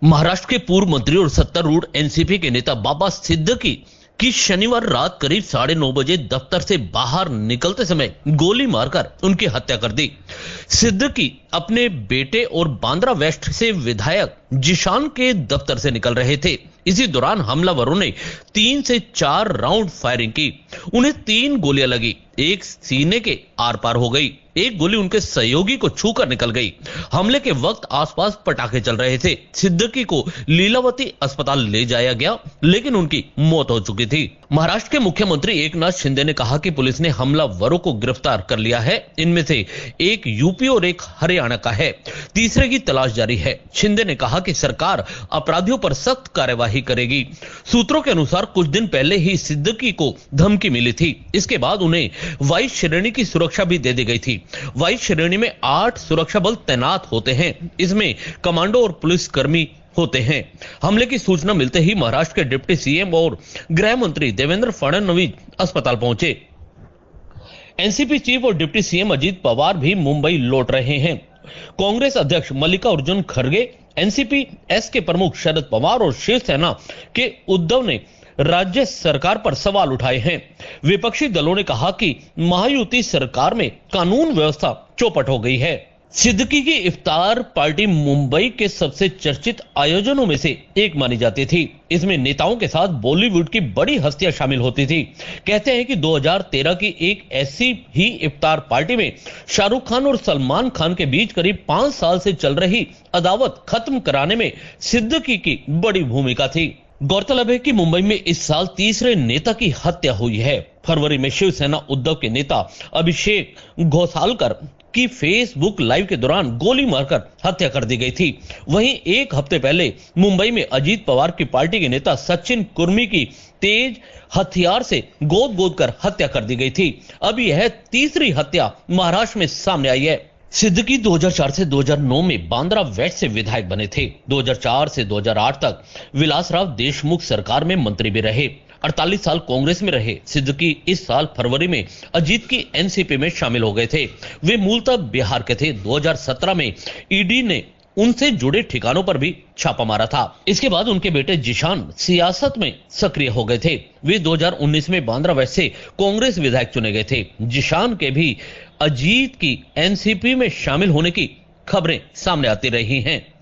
महाराष्ट्र के पूर्व मंत्री और सत्तारूढ़ एनसीपी के नेता बाबा सिद्दीकी की शनिवार रात करीब 9:30 बजे दफ्तर से बाहर निकलते समय गोली मारकर उनकी हत्या कर दी। सिद्दीकी अपने बेटे और बांद्रा वेस्ट से विधायक जिशान के दफ्तर से निकल रहे थे। इसी दौरान हमलावरों ने 3 से 4 राउंड फायरिंग की। उन्हें 3 गोलियां लगी, एक सीने के आर पार हो गई, एक गोली उनके सहयोगी को छूकर निकल गई। हमले के वक्त आसपास पटाखे चल रहे थे। सिद्दीकी को लीलावती अस्पताल ले जाया गया, लेकिन उनकी मौत हो चुकी थी। महाराष्ट्र के मुख्यमंत्री एकनाथ शिंदे ने कहा कि पुलिस ने हमलावरों को गिरफ्तार कर लिया है। इनमें से एक यूपी और एक हरियाणा का है, तीसरे की तलाश जारी है। शिंदे ने कहा कि सरकार अपराधियों पर सख्त कार्यवाही करेगी। सूत्रों के अनुसार कुछ दिन पहले ही सिद्दीकी को धमकी मिली थी। इसके बाद उन्हें वायु श्रेणी की सुरक्षा भी दे दी गई थी। वायु श्रेणी में 8 सुरक्षा बल तैनात होते हैं। इसमें कमांडो और पुलिसकर्मी होते हैं। हमले की सूचना मिलते ही महाराष्ट्र के डिप्टी सीएम और गृह मंत्री देवेंद्र फडणवीस अस्पताल पहुंचे। एनसीपी चीफ और डिप्टी सीएम अजीत पवार भी मुंबई लौट रहे हैं। कांग्रेस अध्यक्ष मल्लिकार्जुन खड़गे, एनसीपी एस के प्रमुख शरद पवार और शिवसेना के उद्धव ने राज्य सरकार पर सवाल उठाए हैं। विपक्षी दलों ने कहा कि महायुति सरकार में कानून व्यवस्था चौपट हो गई है। सिद्दीकी की इफ्तार पार्टी मुंबई के सबसे चर्चित आयोजनों में से एक मानी जाती थी। इसमें नेताओं के साथ बॉलीवुड की बड़ी हस्तियां शामिल होती थी। कहते हैं कि 2013 की एक ऐसी ही इफ्तार पार्टी में शाहरुख खान और सलमान खान के बीच करीब 5 साल से चल रही अदावत खत्म कराने में सिद्दीकी की बड़ी भूमिका थी। गौरतलब है कि मुंबई में इस साल तीसरे नेता की हत्या हुई है। फरवरी में शिवसेना उद्धव के नेता अभिषेक घोसालकर की फेसबुक लाइव के दौरान गोली मारकर हत्या कर दी गई थी। वहीं एक हफ्ते पहले मुंबई में अजीत पवार की पार्टी के नेता सचिन कुर्मी की तेज हथियार से गोद कर हत्या कर दी गई थी। अब यह तीसरी हत्या महाराष्ट्र में सामने आई है। सिद्दीकी 2004 से 2009 में बांद्रा वेस्ट से विधायक बने थे। 2004 से 2008 तक विलासराव देशमुख सरकार में मंत्री भी रहे। 48 साल कांग्रेस में रहे। सिद्दीकी इस साल फरवरी में अजीत की एनसीपी में शामिल हो गए थे। वे मूलतः बिहार के थे। 2017 में ईडी ने उनसे जुड़े ठिकानों पर भी छापा मारा था। इसके बाद उनके बेटे जिशान सियासत में सक्रिय हो गए थे। वे 2019 में बांद्रा वेस्ट से कांग्रेस विधायक चुने गए थे। जिशान के भी अजीत की एनसीपी में शामिल होने की खबरें सामने आती रही हैं।